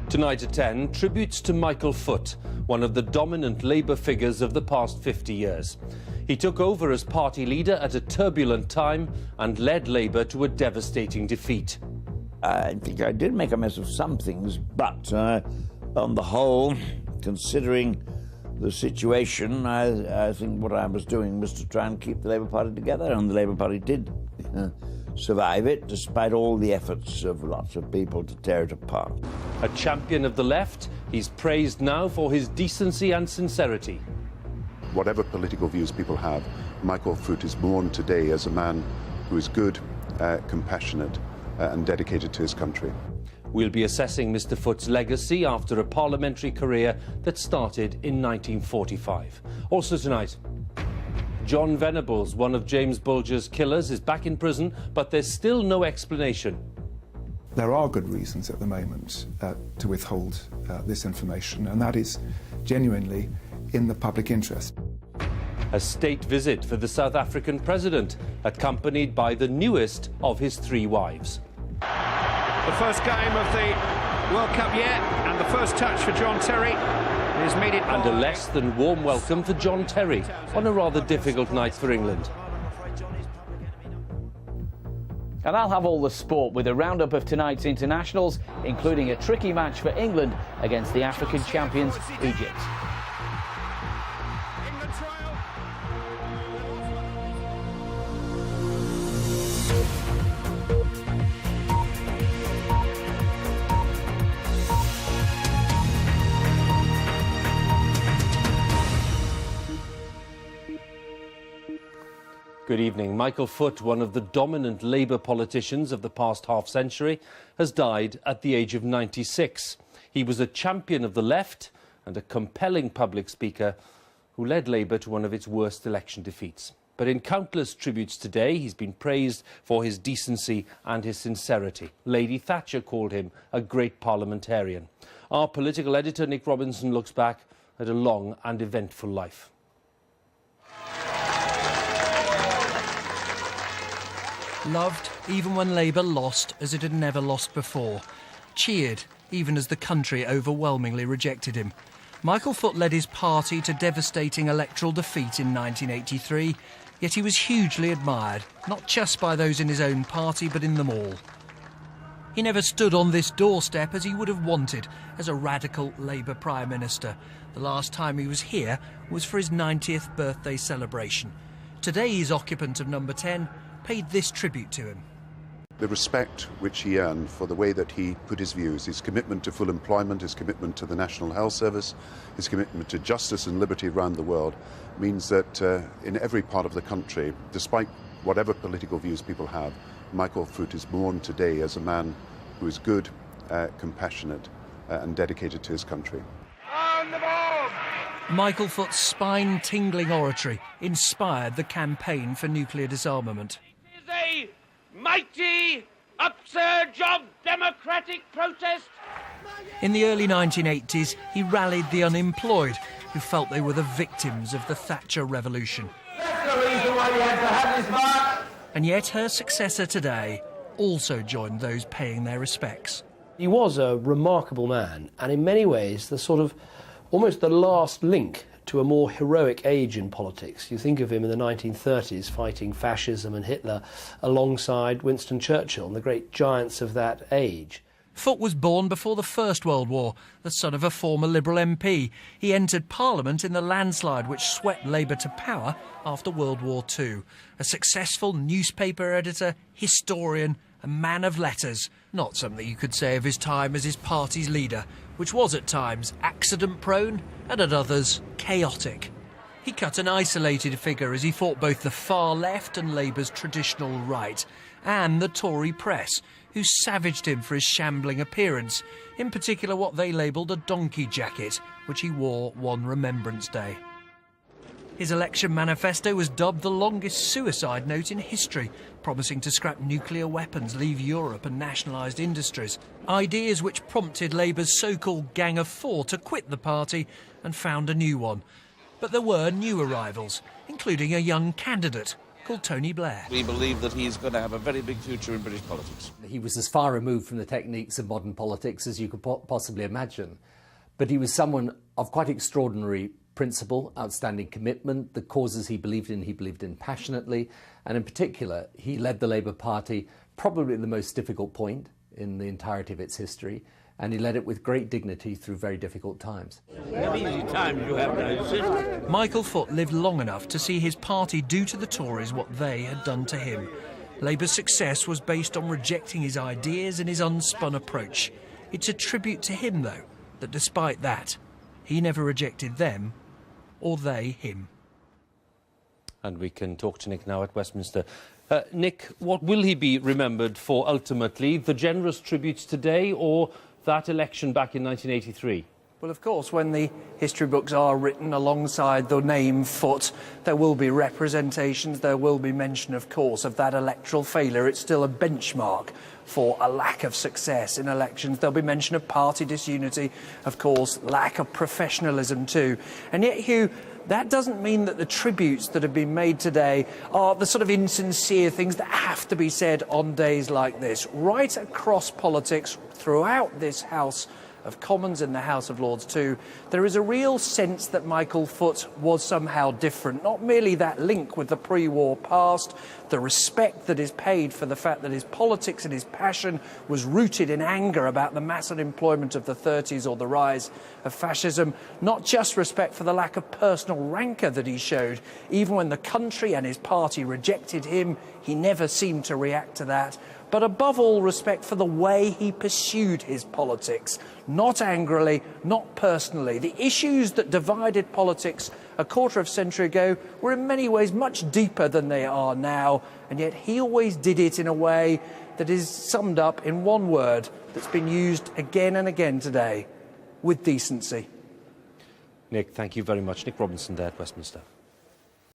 Tonight at 10, tributes to Michael Foot, one of the dominant Labour figures of the past 50 years. He took over as party leader at a turbulent time and led Labour to a devastating defeat. I think I did make a mess of some things, but on the whole, considering the situation, I think what I was doing was to try and keep the Labour Party together, and the Labour Party did survive it, despite all the efforts of lots of people to tear it apart. A champion of the left, he's praised now for his decency and sincerity. Whatever political views people have, Michael Foot is mourned today as a man who is good, compassionate and dedicated to his country. We'll be assessing Mr Foot's legacy after a parliamentary career that started in 1945. Also tonight, John Venables, one of James Bulger's killers, is back in prison, but there's still no explanation. There are good reasons at the moment to withhold this information, and that is genuinely in the public interest. A state visit for the South African president, accompanied by the newest of his 3 wives. The first game of the World Cup yet, and the first touch for John Terry is meted by... And a less than warm welcome for John Terry on a rather difficult night for England. And I'll have all the sport with a roundup of tonight's internationals, including a tricky match for England against the African champions, Egypt. Good evening. Michael Foot, one of the dominant Labour politicians of the past half-century, has died at the age of 96. He was a champion of the left and a compelling public speaker who led Labour to one of its worst election defeats. But in countless tributes today, he's been praised for his decency and his sincerity. Lady Thatcher called him a great parliamentarian. Our political editor, Nick Robinson, looks back at a long and eventful life. Loved even when Labour lost as it had never lost before. Cheered even as the country overwhelmingly rejected him. Michael Foot led his party to devastating electoral defeat in 1983, yet he was hugely admired, not just by those in his own party but in them all. He never stood on this doorstep as he would have wanted as a radical Labour Prime Minister. The last time he was here was for his 90th birthday celebration. Today he's occupant of number 10 paid this tribute to him. The respect which he earned for the way that he put his views, his commitment to full employment, his commitment to the National Health Service, his commitment to justice and liberty around the world, means that in every part of the country, despite whatever political views people have, Michael Foot is mourned today as a man who is good, compassionate and dedicated to his country. On the ball! Michael Foot's spine-tingling oratory inspired the campaign for nuclear disarmament. It is a mighty upsurge of democratic protest. In the early 1980s, he rallied the unemployed, who felt they were the victims of the Thatcher Revolution. That's the reason why we had to have this march. And yet her successor today also joined those paying their respects. He was a remarkable man, and in many ways the sort of almost the last link to a more heroic age in politics. You think of him in the 1930s fighting fascism and Hitler alongside Winston Churchill and the great giants of that age. Foot was born before the First World War, the son of a former Liberal MP. He entered Parliament in the landslide which swept Labour to power after World War II. A successful newspaper editor, historian, a man of letters. Not something you could say of his time as his party's leader, which was at times accident-prone and at others chaotic. He cut an isolated figure as he fought both the far left and Labour's traditional right, and the Tory press, who savaged him for his shambling appearance, in particular what they labelled a donkey jacket, which he wore one Remembrance Day. His election manifesto was dubbed the longest suicide note in history, promising to scrap nuclear weapons, leave Europe and nationalised industries. Ideas which prompted Labour's so-called Gang of Four to quit the party and found a new one. But there were new arrivals, including a young candidate called Tony Blair. We believe that he's going to have a very big future in British politics. He was as far removed from the techniques of modern politics as you could possibly imagine. But he was someone of quite extraordinary principle, outstanding commitment. The causes he believed in passionately. And in particular, he led the Labour Party probably at the most difficult point in the entirety of its history. And he led it with great dignity through very difficult times. Michael Foot lived long enough to see his party do to the Tories what they had done to him. Labour's success was based on rejecting his ideas and his unspun approach. It's a tribute to him, though, that despite that, he never rejected them, or they him. And we can talk to Nick now at Westminster. Nick, what will he be remembered for ultimately? The generous tributes today or that election back in 1983? Well, of course, when the history books are written alongside the name Foot, there will be representations, there will be mention, of course, of that electoral failure. It's still a benchmark for a lack of success in elections. There'll be mention of party disunity, of course, lack of professionalism too. And yet, Hugh, that doesn't mean that the tributes that have been made today are the sort of insincere things that have to be said on days like this. Right across politics, throughout this House of Commons and the House of Lords too, there is a real sense that Michael Foot was somehow different. Not merely that link with the pre-war past, the respect that is paid for the fact that his politics and his passion was rooted in anger about the mass unemployment of the 30s or the rise of fascism, not just respect for the lack of personal rancour that he showed. Even when the country and his party rejected him, he never seemed to react to that. But above all, respect for the way he pursued his politics. Not angrily, not personally. The issues that divided politics a quarter of a century ago were in many ways much deeper than they are now, and yet he always did it in a way that is summed up in one word that's been used again and again today: with decency. Nick, thank you very much. Nick Robinson there at Westminster.